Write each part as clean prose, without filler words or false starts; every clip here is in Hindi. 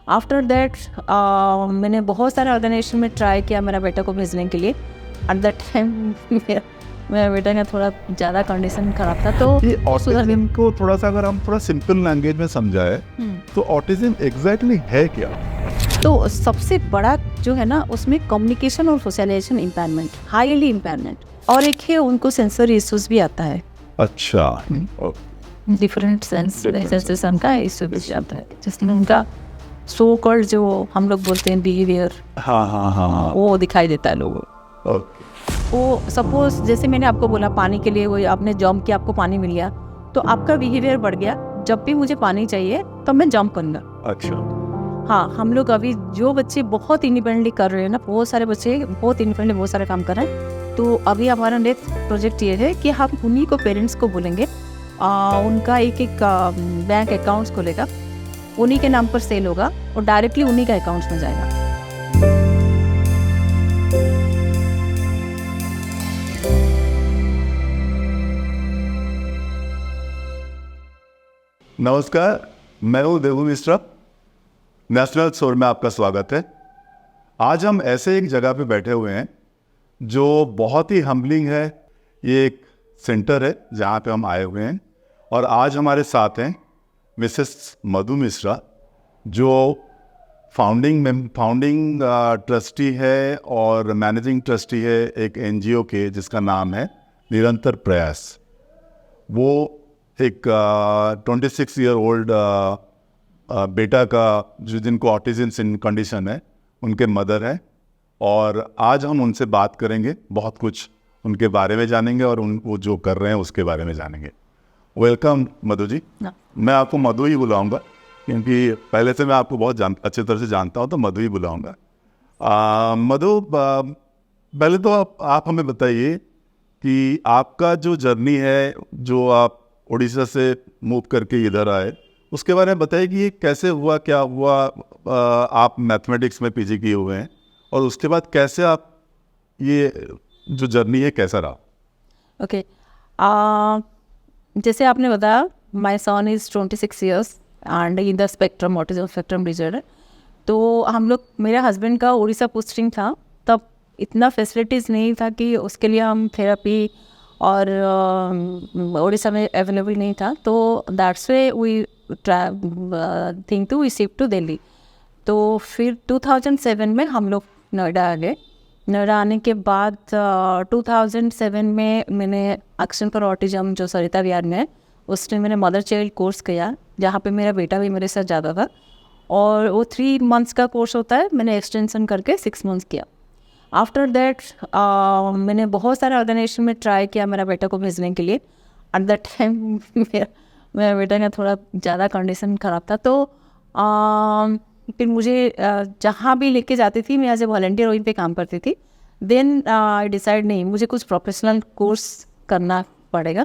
आफ्टर दैट मैंने बहुत सारे ऑर्गेनाइजेशन में ट्राई किया मेरा बेटा को भेजने के लिए. एट दैट टाइम मेरा बेटा का थोड़ा ज़्यादा कंडीशन खराब था. तो ये ऑटिज्म को थोड़ा सा अगर हम थोड़ा सिंपल लैंग्वेज में समझाए तो ऑटिज्म एग्जैक्टली है क्या? तो सबसे बड़ा जो है ना उसमें कम्युनिकेशन और सोशलाइजेशन इम्पेयरमेंट, हाईली इम्पेयरमेंट, और एक है उनको सेंसरी इश्यूज भी आता है. अच्छा. डिफरेंट सेंसेशन का इश्यू भी आता है जिसमें उनका सो कॉल्ड जो हम लोग बोलते हैं बिहेवियर, हाँ. वो दिखाई देता है लोगों को. वो सपोज जैसे मैंने आपको बोला पानी के लिए, वो आपने जंप किया, आपको पानी मिल गया, तो आपका बिहेवियर बढ़ गया. जब भी मुझे पानी चाहिए तो मैं जंप करूँगा. अच्छा. हाँ, हम लोग अभी जो बच्चे बहुत इंडिपेंडेंटली कर रहे हैं ना, बहुत सारे बच्चे बहुत इंडिपेंडेंटली बहुत सारे काम कर रहे हैं. तो अभी हमारा नेक्स्ट प्रोजेक्ट ये है कि हम उन्हीं को पेरेंट्स को बोलेंगे, उनका एक बैंक अकाउंट्स खोलेगा, उन्हीं के नाम पर सेल होगा और डायरेक्टली उन्हीं का अकाउंट्स में जाएगा. नमस्कार, मैं हूँ देवू मिश्रा. नेशनल शोर में आपका स्वागत है. आज हम ऐसे एक जगह पे बैठे हुए हैं जो बहुत ही हम्बलिंग है. ये एक सेंटर है जहाँ पे हम आए हुए हैं और आज हमारे साथ हैं मिसेस मधु मिश्रा जो फाउंडिंग ट्रस्टी है और मैनेजिंग ट्रस्टी है एक एनजीओ के जिसका नाम है निरंतर प्रयास. वो एक 26 ईयर ओल्ड बेटा का जो जिनको ऑटिज्म कंडीशन है उनके मदर है और आज हम उनसे बात करेंगे, बहुत कुछ उनके बारे में जानेंगे और वो जो कर रहे हैं उसके बारे में जानेंगे. वेलकम मधु जी. मैं आपको मधु ही बुलाऊंगा क्योंकि पहले से मैं आपको बहुत अच्छी तरह से जानता हूं, तो मधु ही बुलाऊंगा. मधु, पहले तो आप हमें बताइए कि आपका जो जर्नी है, जो आप उड़ीसा से मूव करके इधर आए, उसके बारे में बताइए कि ये कैसे हुआ, क्या हुआ. आप मैथमेटिक्स में पीजी किए हुए हैं और उसके बाद कैसे आप ये जो जर्नी है कैसा रहा? ओके. जैसे आपने बताया, my son is 26 years and in the spectrum autism spectrum disorder. तो हम लोग, मेरे हस्बैंड का उड़ीसा पोस्टिंग था, तब इतना फैसिलिटीज़ नहीं था कि उसके लिए हम थेरेपी और उड़ीसा में अवेलेबल नहीं था. तो that's way we think to we shift to Delhi. तो फिर 2007 में हम लोग नोएडा आ गए. नोएडा आने के बाद 2007 में मैंने एक्शन फॉर ऑटिज्म जो सरिता विहार में है, उसमें मैंने मदर चाइल्ड कोर्स किया, जहाँ पे मेरा बेटा भी मेरे साथ जाता था. और वो 3 मंथ्स का कोर्स होता है, मैंने एक्सटेंशन करके 6 मंथ्स किया. आफ्टर दैट मैंने बहुत सारे ऑर्गेनाइजेशन में ट्राई किया मेरा बेटा को भेजने के लिए. एट दैट टाइम मेरा बेटा का थोड़ा ज़्यादा कंडीशन ख़राब था. तो फिर मुझे जहाँ भी लेके जाती थी मैं एज ए वॉलंटियर वहीं पे काम करती थी. देन आई डिसाइड नहीं, मुझे कुछ प्रोफेशनल कोर्स करना पड़ेगा.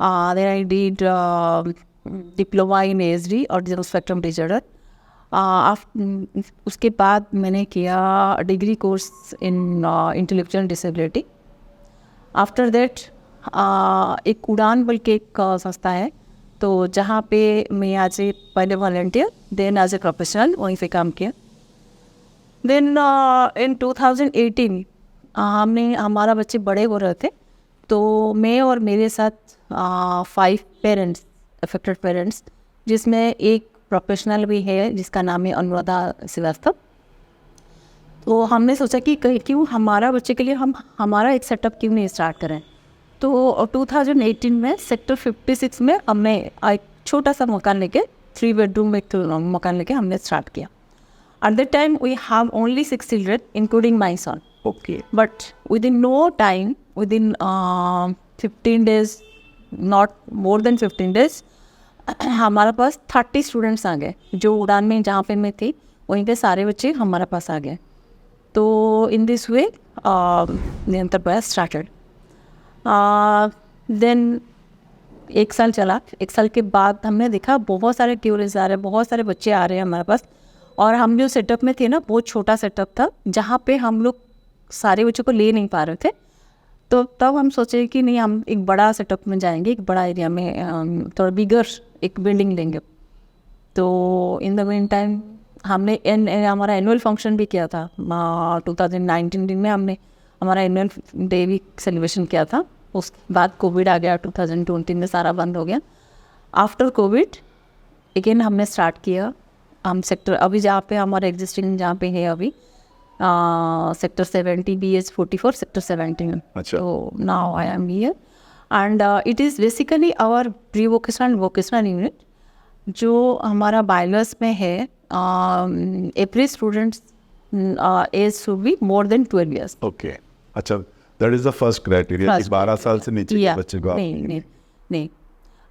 Then I did diploma in ASD autism spectrum disorder. उसके बाद मैंने किया degree course in intellectual disability. After that एक उड़ान बल के एक संस्था है, तो जहाँ पे मैं आज पहले volunteer then as a professional वहीं पे काम किया. देन इन 2018 हमारा बच्चे बड़े हो रहे थे, तो मैं और मेरे साथ 5 पेरेंट्स, अफेक्टेड पेरेंट्स, जिसमें एक प्रोफेशनल भी है जिसका नाम है अनुराधा श्रीवास्तव. तो हमने सोचा कि क्यों हमारा बच्चे के लिए हम हमारा एक सेटअप क्यों नहीं स्टार्ट करें. तो 2018 में सेक्टर 56 में हमने एक छोटा सा मकान लेके 3 बेडरूम एक मकान लेके हमने स्टार्ट किया. At that time we have only 6 children including my son. Okay. But within no time, within 15 days, not more than 15 days, हमारे पास 30 स्टूडेंट्स आ गए. जो उड़ान में जहाँ पे मैं थी वहीं पे सारे बच्चे हमारे पास आ गए. तो इन दिस वे निरंतर प्रयास स्टार्टेड. देन 1 साल चला. 1 साल के बाद हमने देखा बहुत सारे टूरिस्ट आ रहे हैं, बहुत सारे बच्चे आ रहे हैं हमारे पास. और हम जो सेटअप में थे ना, बहुत छोटा सेटअप था जहाँ पे हम लोग सारे बच्चों को ले नहीं पा रहे थे. तो तब हम सोचे कि नहीं, हम एक बड़ा सेटअप में जाएंगे, एक बड़ा एरिया में थोड़ा बिगर एक बिल्डिंग लेंगे. तो इन द मीन टाइम हमने हमारा एनुअल फंक्शन भी किया था 2019 में, हमने हमारा एनुअल डे भी सेलिब्रेशन किया था। उसके बाद कोविड आ गया, 2020 में सारा बंद हो गया। आफ्टर कोविड अगेन हमने स्टार्ट किया। हम सेक्टर अभी जहाँ पे हमारा एग्जिस्टिंग जहाँ पे है अभी सेक्टर 70 BH44 सेक्टर 17। अच्छा। तो now I am here and it is basically our pre vocational vocational unit जो हमारा बायलर्स में है। Every students age should be more than 12 years। Okay, अच्छा, that is the first criteria कि 12 साल से नीचे के बच्चे को आप नहीं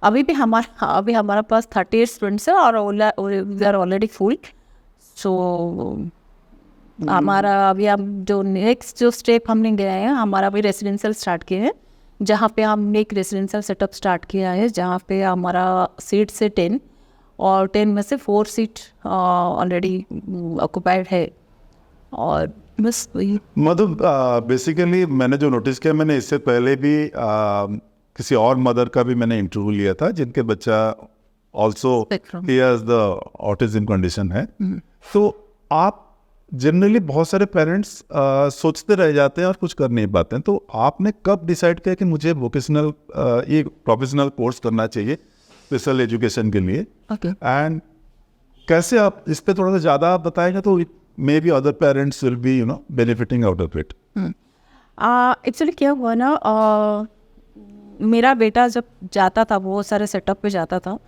अभी हमारा पास 38 स्टूडेंट्स है और दे आर ऑलरेडी फुल। सो हमारा अभी हम जो नेक्स्ट जो स्टेप हमने गया है, हमारा अभी रेसिडेंशियल स्टार्ट किए हैं, जहाँ पे हमने एक रेसिडेंशियल सेटअप स्टार्ट किया है जहाँ पे हमारा सीट से 10 और 10 में से 4 सीट ऑलरेडी ऑक्यूपाइड है। और बस वही मतलब बेसिकली मैंने जो नोटिस किया, मैंने इससे पहले भी किसी और मदर का भी मैंने इंटरव्यू लिया था जिनके बच्चा also Spectrum। The autism condition है। तो आप जनरली बहुत सारे पेरेंट्स सोचते रह जाते हैं और कुछ कर नहीं पाते हैं, तो आपने कब डिसाइड किया कि मुझे वोकेशनल ये प्रोफेशनल कोर्स करना चाहिए स्पेशल एजुकेशन के लिए? ओके एंड कैसे आप इस पे थोड़ा सा ज़्यादा आप बताएंगे तो may be other parents will be benefiting out of it. Actually क्या हुआ ना, मेरा बेटा जब जाता था बहुत सारे सेटअप पे जाता था,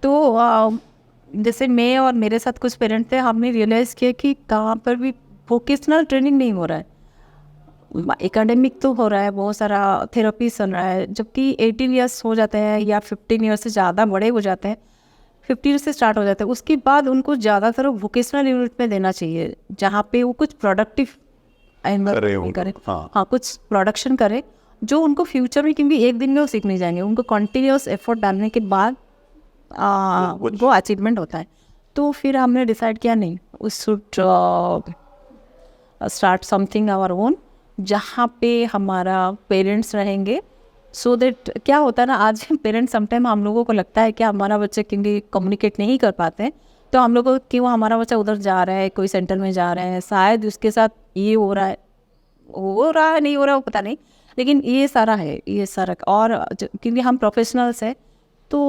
तो जैसे मैं और मेरे साथ कुछ पेरेंट थे, हमने रियलाइज़ किया कि कहाँ पर भी वोकेशनल ट्रेनिंग नहीं हो रहा है। एकेडमिक तो हो रहा है, बहुत सारा थेरेपी चल रहा है, जबकि 18 years हो जाते हैं या 15 years से ज़्यादा बड़े हो जाते हैं, 50 से स्टार्ट हो जाता है, उसके बाद उनको ज़्यादातर वोकेशनल यूनिट में देना चाहिए जहाँ पे वो कुछ प्रोडक्टिव करे। हाँ, कुछ प्रोडक्शन करे जो उनको फ्यूचर में, क्योंकि एक दिन में वो सीख नहीं जाएंगे, उनको कंटिन्यूस एफर्ट डालने के बाद वो अचीवमेंट होता है। तो फिर हमने डिसाइड किया नहीं, we should start something our own जहाँ पे हमारा पेरेंट्स रहेंगे। सो दैट क्या होता है ना, आज पेरेंट्स समटाइम हम लोगों को लगता है कि हमारा बच्चा क्योंकि कम्युनिकेट नहीं कर पाते हैं, तो हम लोग को क्यों हमारा बच्चा उधर जा रहा है, कोई सेंटर में जा रहा है, शायद उसके साथ ये हो रहा है नहीं हो रहा, वो पता नहीं, लेकिन ये सारा है, ये सारा। और क्योंकि हम प्रोफेशनल्स हैं तो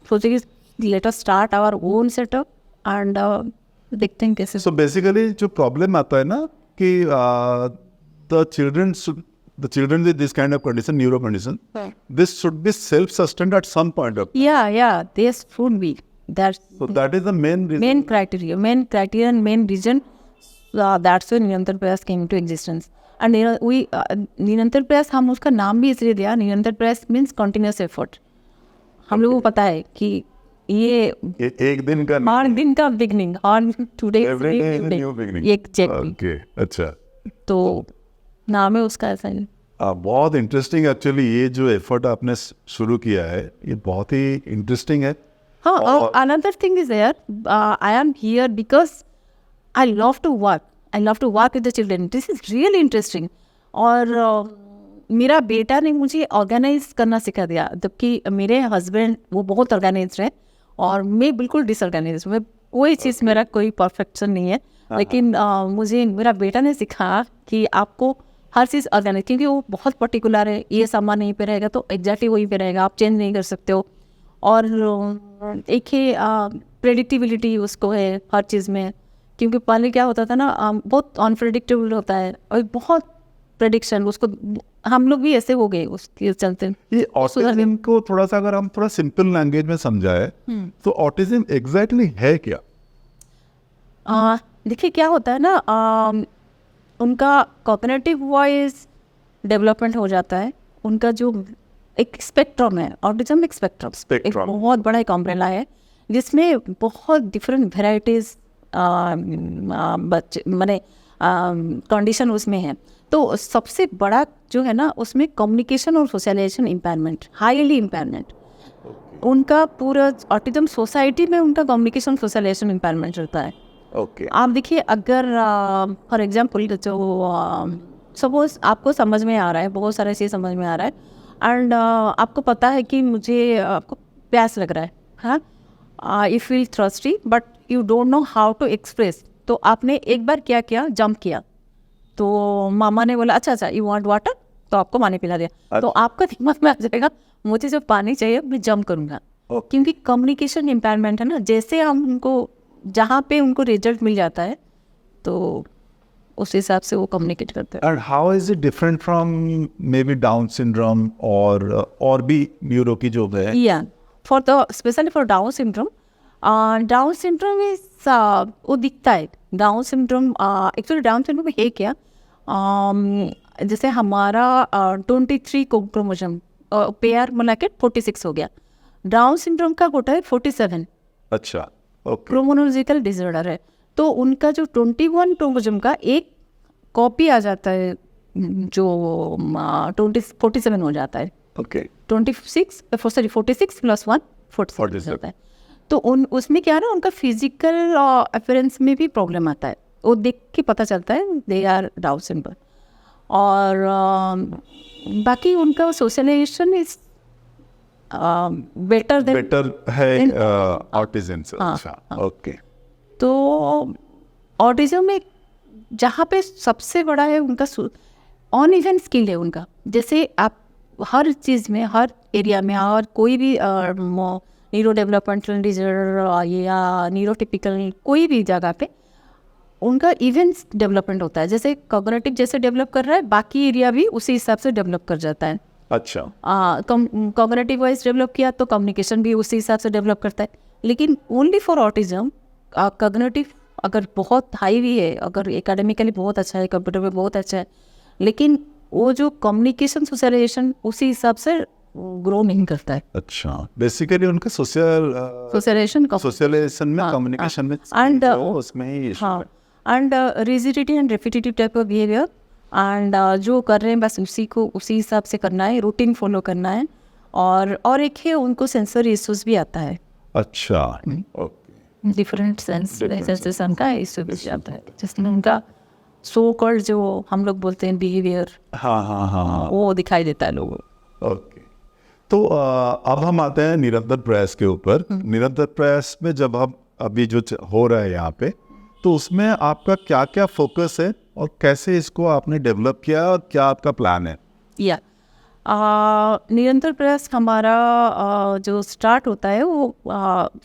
सोचे कि let us start our own setup and देखते हैं कैसे। सो बेसिकली जो प्रॉब्लम आता है ना कि the children with this kind of condition, neuro condition, this should be self sustained at some point of yeah this should be that. So that is the main reason. main criteria and main reason, that's when निरंतर प्रयास came into existence. And निरंतर प्रयास, हम उसका नाम भी इसलिए दिया, निरंतर प्रयास मीन्स कंटिन्यूस एफर्ट। हम लोगों को पता है कि ये एक दिन का हर दिन का बिगनिंग, और today every day is a new beginning. Exactly. Okay, अच्छा। तो नाम है उसका ऐसा ही। बहुत इंटरेस्टिंग एक्चुअली, ये जो एफर्ट आपने शुरू किया है ये बहुत ही इंटरेस्टिंग है। हाँ, और another thing is there, I am here because I love to work with the children, this is really interesting. और मेरा बेटा ने मुझे ऑर्गेनाइज करना सिखा दिया, जबकि मेरे हस्बैंड वो बहुत ऑर्गेनाइज है और मैं बिल्कुल डिसऑर्गेनाइज हूँ। मैं कोई चीज़ मेरा कोई परफेक्शन नहीं है, लेकिन मुझे मेरा बेटा ने सिखाया कि आपको हर चीज़ ऑर्गेनाइज, क्योंकि वो बहुत पर्टिकुलर है, ये सामान यहीं पे रहेगा तो एग्जैक्टली वहीं पे रहेगा, आप चेंज नहीं कर सकते हो। और एक ही प्रेडिक्टिबिलिटी उसको है हर चीज़ में, क्योंकि पहले क्या होता था ना, बहुत अनप्रेडिक्टेबल होता है और बहुत प्रेडिक्शन, उसको हम लोग भी ऐसे हो गए उसके चलते। ये ऑटिज्म को थोड़ा सा अगर हम थोड़ा सिंपल लैंग्वेज में समझाए तो ऑटिज्म एग्जैक्टली है क्या? देखिए क्या होता है ना, उनका कॉग्निटिव वॉइस डेवलपमेंट हो जाता है, उनका जो एक स्पेक्ट्रम है, ऑटिज्म एक स्पेक्ट्रम, एक बहुत बड़ा एक अम्ब्रेला है जिसमें बहुत डिफरेंट वेराइटीज बच्चे माने कंडीशन उसमें है। तो सबसे बड़ा जो है ना उसमें कम्युनिकेशन और सोशलाइजेशन इम्पेयरमेंट, हाईली इम्पेयरमेंट, उनका पूरा ऑटिज्म सोसाइटी में उनका कम्युनिकेशन सोशलाइजेशन इम्पेयरमेंट रहता है। आप देखिए, अगर फॉर एग्जांपल जो सपोज आपको समझ में आ रहा है, बहुत सारा चीज़ समझ में आ रहा है, एंड आपको पता है कि मुझे आपको प्यास लग रहा है, हाँ, you feel thirsty but you don't know how to express, तो आपने एक बार क्या किया, जंप किया, तो मामा ने बोला अच्छा यू वांट वाटर, तो आपको पानी पिला दिया, तो आपका दिमाग में आ जाएगा मुझे जब पानी चाहिए मैं जंप करूँगा, क्योंकि कम्युनिकेशन इम्पेयरमेंट है ना, जैसे हम उनको जहाँ पे उनको रिजल्ट मिल जाता है तो उस हिसाब से वो कम्युनिकेट करते हैं। And how is it different from maybe Down syndrome और भी न्यूरो की जो है? Yeah, especially for Down syndrome, Down syndrome is वो दिखता है Down syndrome, actually Down syndrome में है क्या, जैसे हमारा 23 क्रोमोसोम पेयर मिला के 46 हो गया, Down syndrome का होता है 47। अच्छा, ओके। क्रोमोनोलॉजिकल डिसऑर्डर है, तो उनका जो 21 क्रोमोसोम का एक कॉपी आ जाता है जो 47 हो जाता है, ओके। 46 प्लस 1 47 होता है। तो उसमें क्या है ना, उनका फिजिकल अपीयरेंस में भी प्रॉब्लम आता है, वो देख के पता चलता है दे आर डाउन सिंड्रोम। और बाकी उनका सोशलाइजेशन इज बेटर है ऑटिज्म से। हाँ, अच्छा, हाँ। ओके। तो ऑटिज्म में जहाँ पे सबसे बड़ा है उनका ऑन इवन स्किल है उनका, जैसे आप हर चीज़ में, हर एरिया में, और कोई भी न्यूरो डेवलपमेंटल डिसऑर्डर या न्यूरोटिपिकल कोई भी जगह पे उनका इवेंट्स डेवलपमेंट होता है, जैसे कॉग्निटिव जैसे डेवलप कर रहा है बाकी एरिया भी उसी हिसाब से डेवलप कर जाता है। अच्छा, कॉग्निटिव वाइज डेवलप किया तो कम्युनिकेशन भी उसी हिसाब से डेवलप करता है, लेकिन ओनली फॉर ऑटिज्म कॉग्निटिव अगर बहुत हाई भी है, अगर एकेडमिकली बहुत अच्छा है, कंप्यूटर में बहुत अच्छा है, लेकिन वो जो कम्युनिकेशन सोशलाइजेशन उसी हिसाब से ग्रो नहीं करता है। अच्छा, बेसिकली उनका सोशलाइजेशन में, कम्युनिकेशन में एंड उसमें ही issue हाँ, है। And rigidity and repetitive type of behaviour, and जो कर रहे हैं बस उसी को उसी हिसाब से करना है, रूटीन फॉलो करना है, और एक है उनको सेंसरी इश्यूज भी आता है। अच्छा, ओके। डिफरेंट सेंसेशन का इशू भी आता है, जिसमें उनका सो कॉल्ड जो हम लोग बोलते हैं बिहेवियर, हाँ हाँ हाँ हाँ, वो दिखाई देता है लोगों को। ओके। तो अब हम आते हैं निरंतर प्रयास के ऊपर। निरंतर प्रयास में जब हम अभी जो हो रहा है यहाँ पे, तो उसमें आपका क्या क्या फोकस है और कैसे इसको आपने डेवलप किया और क्या आपका प्लान है? या निरंतर प्रयास हमारा जो स्टार्ट होता है वो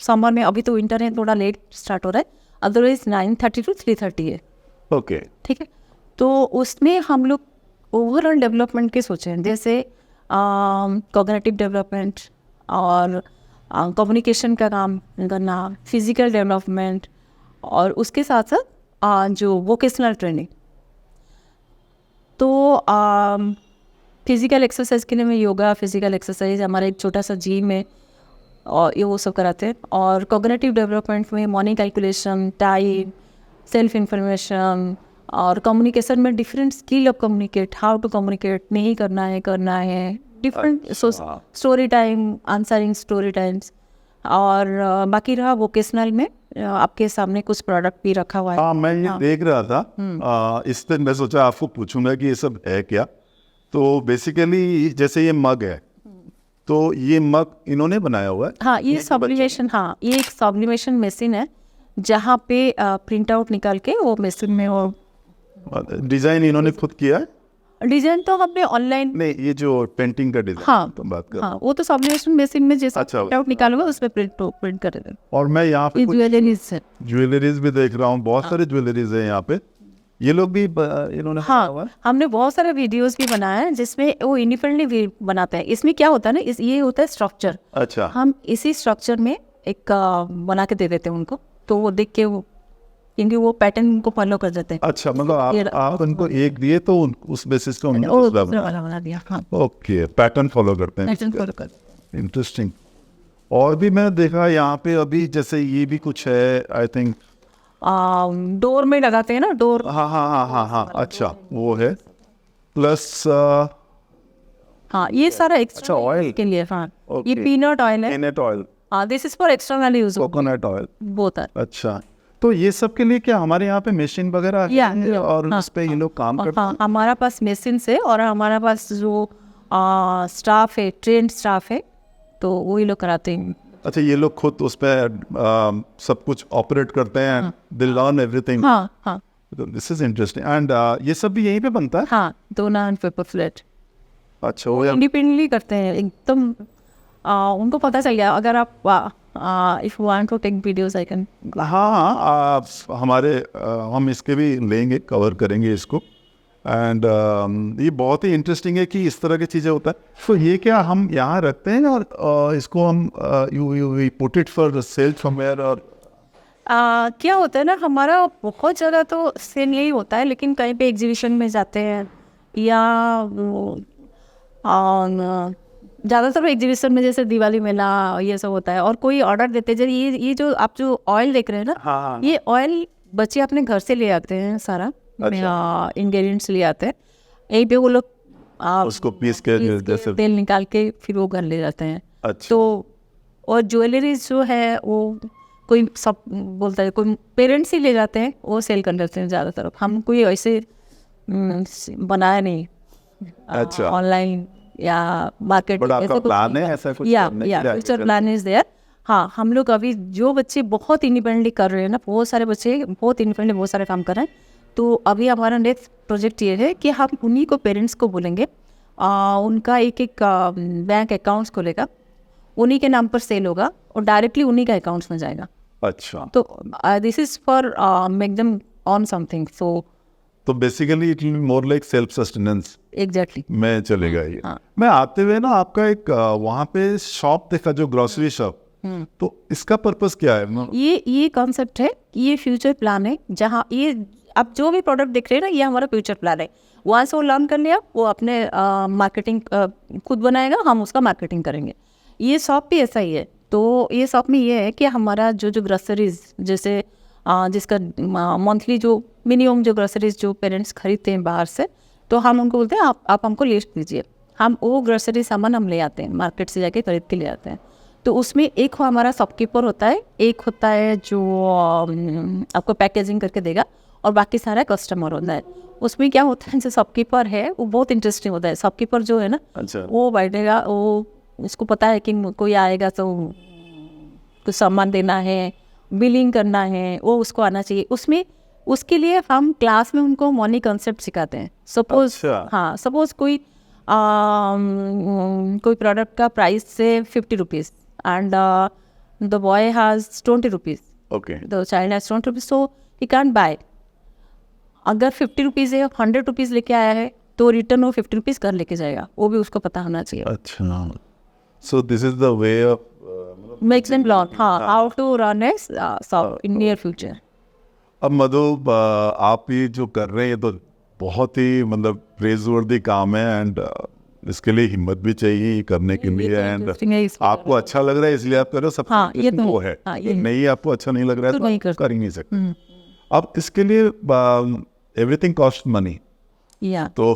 समर में, अभी तो विंटर है थोड़ा लेट स्टार्ट हो रहा है, अदरवाइज 9:30 to 3:30 है। ओके, ठीक है, तो उसमें हम लोग ओवरऑल डेवलपमेंट के सोचे हैं, जैसे कॉग्निटिव डेवलपमेंट और कम्युनिकेशन का काम करना, फिजिकल डेवलपमेंट, और उसके साथ साथ जो वोकेशनल ट्रेनिंग। तो फिजिकल एक्सरसाइज के लिए मैं योगा, फिजिकल एक्सरसाइज, हमारा एक छोटा सा जिम है और ये वो सब कराते हैं। और कॉग्निटिव डेवलपमेंट में morning calculation, time, self information, और कम्युनिकेशन में different skill of communicate, how to communicate, नहीं करना है different story time, answering story times. और बाकी रहा वोकेशनल में, आपके सामने कुछ प्रोडक्ट भी रखा हुआ है। हाँ, मैं ये देख रहा था, इस दिन मैं सोचा आपको पूछूंगा कि ये सब है क्या। तो बेसिकली जैसे ये मग है, तो ये मग इन्होंने बनाया हुआ है। हाँ, ये सब्लिमेशन, हाँ ये एक सब्लिमेशन मशीन है जहाँ पे प्रिंट आउट निकाल के वो मशीन में वो डिजाइन इन्होंने खुद किया है? डिजाइन तो हमने ऑनलाइन, नहीं, ये जो पेंटिंग का डिजाइन हाँ तो बात कर। हाँ, वो तो सब्लिमेशन मशीन में जैसा अच्छा, प्रिंट आउट निकालूंगा उसमें प्रिंट कर देते हैं। और मैं यहाँ पे ज्वेलरीज है, ज्वेलरीज भी देख रहा हूँ, बहुत सारे ज्वेलरीज है यहाँ पे। ये लोग भी इन्होंने बनाया हुआ हाँ, है? हमने बहुत सारे वीडियोस भी बनाए हैं जिसमें वो इंडिपेंडेंटली बनाते हैं। इसमें क्या होता है ना, ये होता है स्ट्रक्चर, अच्छा, हम इसी स्ट्रक्चर में एक बना के दे देते हैं उनको, तो वो देख के वो, क्योंकि वो पैटर्न उनको फॉलो कर देते हैं। अच्छा, मतलब आप उनको एक दिए तो उस बेसिस पे उन्होंने और दूसरा दूसरा वाला बना दिया। हाँ, ओके, पैटर्न फॉलो करते हैं। पैटर्न फॉलो कर। इंटरेस्टिंग। और भी मैंने देखा यहाँ पे अभी, जैसे ये भी कुछ है, आई थिंक डोर में लगाते हैं ना, डोर। हाँ हाँ हाँ हाँ हाँ, अच्छा वो है। प्लस हाँ, ये सारा एक्स्ट्रा oil? के लिए। हाँ, ये Okay. पीनट ऑयल है। पीनट ऑयल, हाँ, this is for external use, coconut oil. Both are. अच्छा, तो ये सब के लिए क्या हमारे यहाँ पे मशीन वगैरह है और हाँ, उस पे ये लोग काम करते हाँ, हमारा पास मशीन है और हमारा पास जो स्टाफ है, ट्रेंड स्टाफ है, तो वही लोग कराते हैं। अच्छा, ये लोग खुद उस पर सब कुछ ऑपरेट करते हैं, दे लर्न एवरीथिंग। हाँ हाँ दिस इज इंटरेस्टिंग। एंड ये सब भी यहीं पे बनता है? हाँ, डोना एंड पेपर फ्लैट अच्छा, वो इंडिपेंडेंटली करते हैं एकदम। उनको पता चल गया, अगर आप if want to take videos I can. हाँ हाँ, हमारे हम इसके भी लेंगे, कवर करेंगे इसको। एंड ये बहुत ही इंटरेस्टिंग है कि इस तरह की चीज़ें होता है। तो ये क्या हम यहाँ रखते हैं और इसको हम you put it for sale somewhere? और क्या होता है ना, हमारा बहुत ज़्यादा तो सेल यही होता है, लेकिन कहीं पे एग्जीबिशन में जाते हैं या ज़्यादातर एग्जीबिशन में जैसे दिवाली मेला ये सब होता है, और कोई ऑर्डर देते हैं। जैसे ये जो आप जो ऑयल देख रहे हैं ना, हाँ, ये ऑयल बच्चे अपने घर से ले आते हैं, सारा इंग्रेडिएंट्स ले आते हैं। यहीं पे वो लोग उसको पीस के जैसे तेल निकाल के फिर वो घर ले जाते हैं। अच्छा, तो और ज्वेलरीज जो है वो कोई सब बोलता है, कोई पेरेंट्स ही ले जाते हैं, वो सेल कर देते हैं ज़्यादातर। हम कोई ऐसे बनाया नहीं अच्छा, ऑनलाइन या मार्केट। बट आपका प्लान है ऐसा कुछ करने या के लिए? Future plan is there. हाँ, हम लोग अभी जो बच्चे बहुत इंडिपेंडेंटली कर रहे हैं ना, बहुत सारे बच्चे बहुत इंडिपेंडेंटली बहुत सारे काम कर रहे हैं, तो अभी हमारा नेक्स्ट प्रोजेक्ट ये है कि हम उन्हीं को पेरेंट्स को बोलेंगे, उनका एक बैंक अकाउंट्स खोलेगा, उन्हीं के नाम पर सेल होगा और डायरेक्टली उन्हीं का अकाउंट्स में जाएगा। अच्छा, तो this is for make them on something. So तो basically it will be more like self sustenance exactly में चलेगा ये। हाँ। मैं आते हुए ना आपका एक वहाँ पे शॉप देखा, जो ग्रोसरी शॉप, तो इसका पर्पस क्या है? ये कॉन्सेप्ट है, ये फ्यूचर प्लान है। जहाँ ये आप जो भी प्रोडक्ट देख रहे हैं ना, ये हमारा फ्यूचर प्लान है। वहाँ से वो लर्न कर लिया, वो अपने मार्केटिंग खुद बनाएगा, हम उसका मार्केटिंग करेंगे। ये शॉप भी ऐसा ही है। तो ये शॉप में ये है कि हमारा जो ग्रोसरीज, जैसे जिसका मंथली जो मिनिमम जो ग्रोसरीज जो पेरेंट्स खरीदते हैं बाहर से, तो हम उनको बोलते हैं आप हमको लिस्ट दीजिए, हम वो ग्रोसरी सामान हम ले आते हैं, मार्केट से जाके खरीद के ले आते हैं। तो उसमें एक हमारा शॉपकीपर होता है, एक होता है जो आपको पैकेजिंग करके देगा, और बाकी सारा कस्टमर होता है। उसमें क्या होता है, जो शॉपकीपर है वो बहुत इंटरेस्टिंग होता है। शॉपकीपर जो है ना, अच्छा, वो बैठेगा, वो उसको पता है कि कोई आएगा तो कुछ सामान देना है, बिलिंग करना है, वो उसको आना चाहिए। उसमें उसके लिए हम क्लास में उनको मनी कॉन्सेप्ट सिखाते हैं। सपोज अच्छा। हाँ, सपोज कोई कोई प्रोडक्ट का प्राइस से 50 rupees and the boy has 20 rupees, okay, the child has 20 rupees, so he can't buy. अगर 50 रुपीज़ है, 100 रुपीज़ लेके आया है, तो रिटर्न वो 50 रुपीज़ कर लेके जाएगा, वो भी उसको पता होना चाहिए। अच्छा, so this is the way of makes them learn how to run a shop in near future. अब मधु, आप ये जो कर रहे हैं ये तो बहुत ही मतलब प्रेजवर्दी काम है, एंड इसके लिए हिम्मत भी चाहिए करने के लिए, एंड आपको अच्छा लग रहा है इसलिए आप कर रहे हो। सब हाँ, ये तो वो है, हाँ, ये नहीं आपको अच्छा नहीं लग रहा है तो तो नहीं आप कर कर ही नहीं सकते। अब इसके लिए एवरीथिंग कॉस्ट मनी। या तो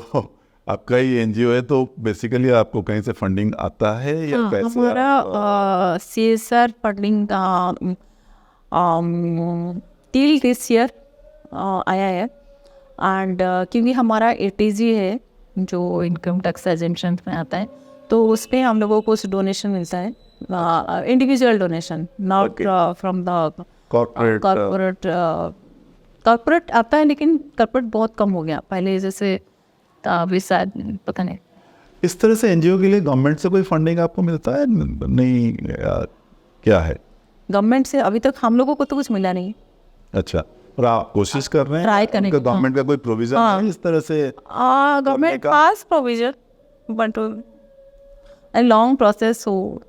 आपका ही एनजीओ है, तो बेसिकली आपको कहीं से फंडिंग आता है या कैसे? हमारा CSR funding till this year आया है, एंड क्योंकि हमारा ATG है जो इनकम टैक्स एजेंशन में आता है, तो उस पर हम लोगों को कुछ डोनेशन मिलता है, individual donation, not from the corporate corporate आता है, लेकिन कॉर्पोरेट बहुत कम हो गया पहले जैसे, अभी शायद पता नहीं। इस तरह से एनजीओ के लिए गवर्नमेंट से कोई फंडिंग आपको मिलता है? नहीं, क्या है? गवर्नमेंट से अभी तक हम लोगों को तो कुछ मिला नहीं। अच्छा, और आप कोशिश कर रहे हैं? ट्राई करने की, गवर्नमेंट का कोई प्रोविजन है इस तरह से? Government pass provision, but long process हो,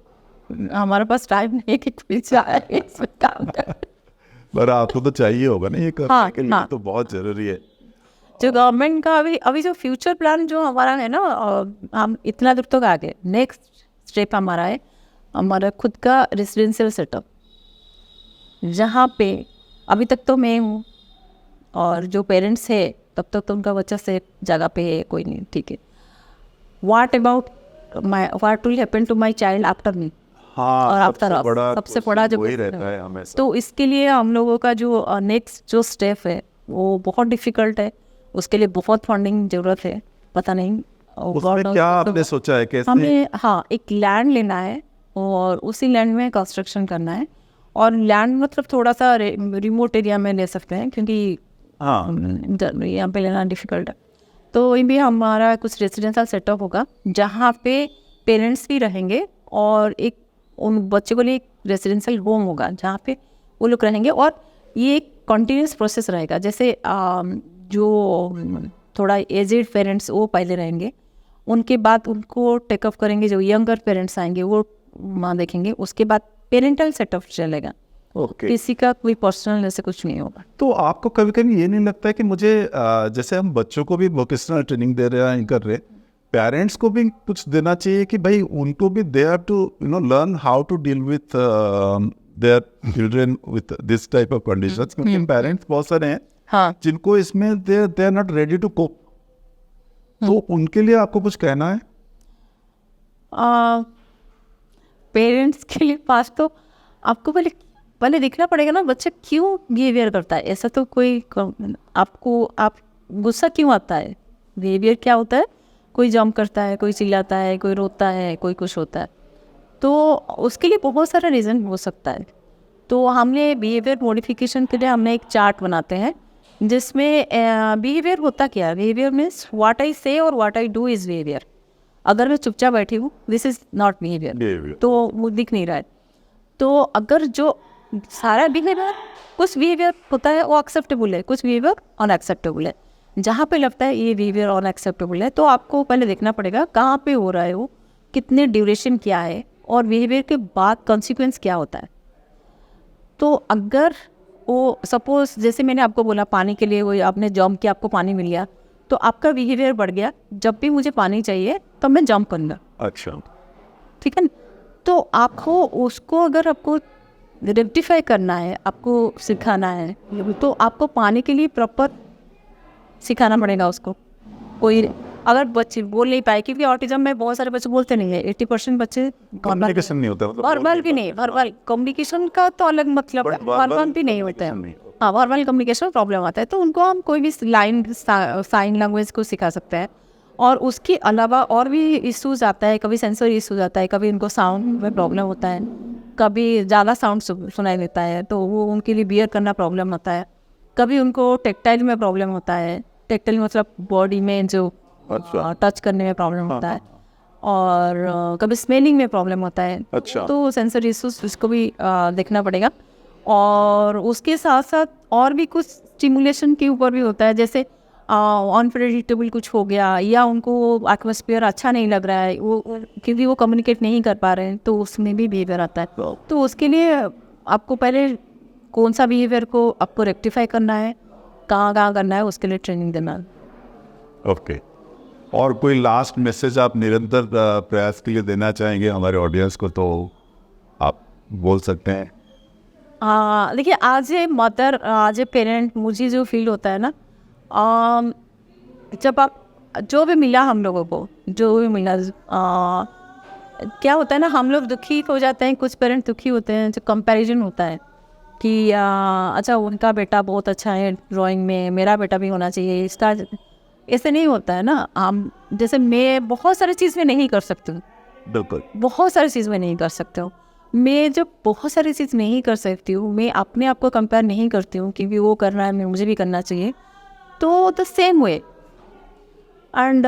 हमारे पास टाइम नहीं है कि कुछ आए इसमें काम कर। पर आपको तो चाहिए होगा ना ये करने के लिए, तो बहुत जरूरी है। जो गवर्नमेंट का अभी जो फ्यूचर प्लान जो हमारा है ना, हम इतना दूर तक आगे, नेक्स्ट स्टेप हमारा है हमारा खुद का रेसिडेंशियल सेटअप, जहाँ पे अभी तक तो मैं हूँ और जो पेरेंट्स है तब तक तो उनका बच्चा सेफ जगह पे है, कोई नहीं, ठीक है। What will happen to my child after me और आफ्टर सबसे बड़ा जो वही रहता है हमेशा। तो इसके लिए हम लोगों का जो नेक्स्ट जो स्टेप है वो बहुत डिफिकल्ट है, उसके लिए बहुत फंडिंग जरूरत है। पता नहीं उसमें क्या आपने सोचा है कैसे? हमें एक लैंड लेना है, और उसी लैंड में कंस्ट्रक्शन करना है। और लैंड मतलब थोड़ा सा रिमोट एरिया में ले सकते हैं, क्योंकि यहाँ पे लेना डिफ़िकल्ट है। तो वहीं भी हमारा कुछ रेजिडेंशियल सेटअप होगा जहाँ पे पेरेंट्स भी रहेंगे और एक उन बच्चों के लिए एक रेजिडेंशियल होम होगा जहाँ पे वो लोग रहेंगे। और ये एक कंटिन्यूस प्रोसेस रहेगा। जैसे जो थोड़ा एजेड पेरेंट्स वो पहले रहेंगे, उनके बाद उनको टेकअप करेंगे जो यंगर पेरेंट्स आएंगे वो माँ देखेंगे, उसके बाद पेरेंटल सेटअप चलेगा। ओके। किसी का कोई पर्सनल ऐसे कुछ नहीं होगा। तो आपको कभी कभी ये नहीं लगता है कि मुझे जैसे हम बच्चों को भी वोकेशनल ट्रेनिंग दे रहे हैं, कर रहे, पेरेंट्स को भी कुछ देना चाहिए कि भाई उनको भी they have to learn how to deal with their children with this type of conditions, क्योंकि पेरेंट्स बहुत सारे हैं हाँ, जिनको इसमें they are not ready to cope. तो उनके लिए आपको कुछ कहना है? पेरेंट्स के लिए पास तो आपको पहले देखना पड़ेगा ना बच्चा क्यों बिहेवियर करता है। ऐसा तो कोई आप गुस्सा क्यों आता है, बिहेवियर क्या होता है, कोई जंप करता है, कोई चिल्लाता है, कोई रोता है, कोई कुछ होता है, तो उसके लिए बहुत सारा रीज़न हो सकता है। तो हमने बिहेवियर मॉडिफिकेशन के लिए हमने एक चार्ट बनाते हैं जिसमें बिहेवियर होता क्या है। बिहेवियर मीन्स व्हाट आई से और what I do is behaviour. अगर मैं चुपचाप बैठी हूँ, दिस इज़ नॉट बिहेवियर, तो वो दिख नहीं रहा है। तो अगर जो सारा बिहेवियर, कुछ बिहेवियर होता है वो एक्सेप्टेबल है, कुछ बिहेवियर अनएक्सेप्टेबल है। जहाँ पे लगता है ये बिहेवियर अनएक्सेप्टेबल है, तो आपको पहले देखना पड़ेगा कहाँ पे हो रहा है वो, कितने ड्यूरेशन क्या है, और बिहेवियर के बाद कॉन्सिक्वेंस क्या होता है। तो अगर वो सपोज जैसे मैंने आपको बोला पानी के लिए, वो आपने जंप किया, आपको पानी मिल गया, तो आपका बिहेवियर बढ़ गया, जब भी मुझे पानी चाहिए तो मैं जंप करूँगा। अच्छा, ठीक है ना? तो आपको उसको अगर आपको रेक्टिफाई करना है, आपको सिखाना है, तो आपको पानी के लिए प्रॉपर सिखाना पड़ेगा उसको। कोई अगर बच्चे बोल नहीं पाए, क्योंकि ऑटिज्म में बहुत सारे बच्चे बोलते नहीं है, 80% बच्चे कम्युनिकेशन नहीं होता, वर्बल भी नहीं, वर्बल कम्युनिकेशन का तो अलग मतलब है, वर्बल भी नहीं होता है। हाँ, वर्बल कम्युनिकेशन प्रॉब्लम आता है, तो उनको हम कोई भी लाइन साइन लैंग्वेज को सिखा सकते हैं। और उसके अलावा और भी इश्यूज आता है, कभी सेंसरी इश्यूज आता है, कभी उनको साउंड में प्रॉब्लम होता है, कभी ज़्यादा साउंड सुनाई देता है तो वो उनके लिए बियर करना प्रॉब्लम होता है, कभी उनको टेक्टाइल में प्रॉब्लम होता है, टेक्टाइल मतलब बॉडी में जो टच करने में प्रॉब्लम होता है, और कभी स्मेलिंग में प्रॉब्लम होता है। अच्छा। तो सेंसरी इश्यूज उसको भी देखना पड़ेगा। और उसके साथ साथ और भी कुछ स्टिमुलेशन के ऊपर भी होता है, जैसे अनप्रेडिक्टेबल कुछ हो गया, या उनको एटमॉस्फेयर अच्छा नहीं लग रहा है, वो क्योंकि वो कम्युनिकेट नहीं कर पा रहे हैं, तो उसमें भी बिहेवियर आता है। तो उसके लिए आपको पहले कौन सा बिहेवियर को आपको रेक्टिफाई करना है, कहाँ करना है, उसके लिए ट्रेनिंग देना है। ओके। और कोई लास्ट मैसेज आप निरंतर प्रयास के लिए देना चाहेंगे हमारे ऑडियंस को, तो आप बोल सकते हैं। देखिए, आज ए मदर, आज ए पेरेंट, मुझे जो फील होता है ना, जब आप जो भी मिला हम लोगों को, जो भी मिला, क्या होता है ना, हम लोग दुखी हो जाते हैं, कुछ पेरेंट दुखी होते हैं, जो कंपैरिजन होता है कि अच्छा उनका बेटा बहुत अच्छा है ड्राइंग में, मेरा बेटा भी होना चाहिए, इसका ऐसे नहीं होता है ना। हम जैसे मैं बहुत सारी चीज़ में नहीं कर सकती हूँ, बिल्कुल बहुत सारी चीज़ में नहीं कर सकते हो। मैं जब बहुत सारी चीज़ नहीं कर सकती हूँ, मैं अपने आप को कंपेयर नहीं करती हूँ कि वो कर रहा है, मुझे भी करना चाहिए। तो the same way, and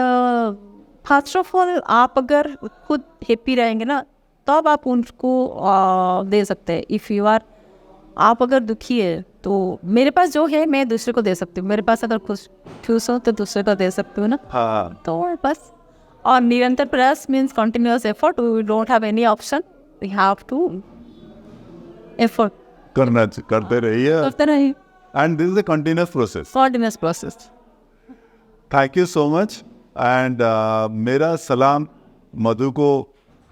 first of all आप अगर खुद हैप्पी रहेंगे ना, तब आप उनको दे सकते हैं। इफ़ यू आर, आप अगर दुखी है तो मेरे पास जो है मैं दूसरे को दे सकती हूँ, मेरे पास अगर खुश हो तो दूसरे को दे सकती हूँ ना। हाँ। तो बस। और निरंतर प्रयास means continuous effort, we don't have any option, we have to effort करते रहिए, करते रहिए, and this is a continuous process. Continuous process. Thank you so much. And मेरा सलाम मधु को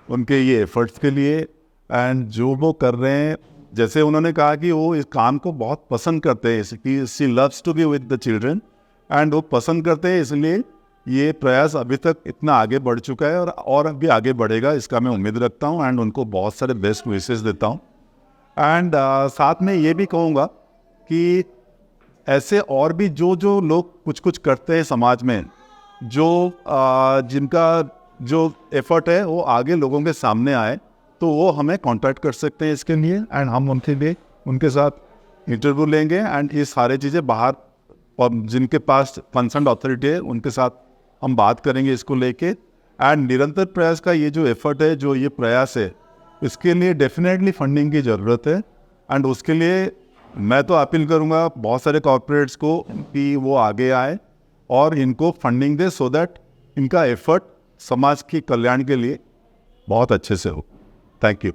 उनके ये एफर्ट्स के लिए, एंड जो वो कर रहे हैं, जैसे उन्होंने कहा कि वो इस काम को बहुत पसंद करते हैं, कि she loves to be with the children, and वो पसंद करते हैं, इसलिए ये प्रयास अभी तक इतना आगे बढ़ चुका है और अभी आगे बढ़ेगा, इसका मैं उम्मीद रखता हूँ। एंड उनको बहुत सारे बेस्ट विशेस देता हूँ। एंड साथ में ये भी कहूँगा कि ऐसे और भी जो लोग कुछ करते हैं समाज में, जो जिनका जो एफर्ट है वो आगे लोगों के सामने आए, तो वो हमें कांटेक्ट कर सकते हैं इसके लिए, एंड हम उनके साथ इंटरव्यू लेंगे, एंड ये सारी चीज़ें बाहर और जिनके पास कंसर्न अथॉरिटी है उनके साथ हम बात करेंगे इसको लेके। एंड निरंतर प्रयास का ये जो एफर्ट है, जो ये प्रयास है, इसके लिए डेफिनेटली फंडिंग की ज़रूरत है। एंड उसके लिए मैं तो अपील करूँगा बहुत सारे कॉर्पोरेट्स को कि वो आगे आए और इनको फंडिंग दे, सो दैट इनका एफर्ट समाज के कल्याण के लिए बहुत अच्छे से हो। Thank you.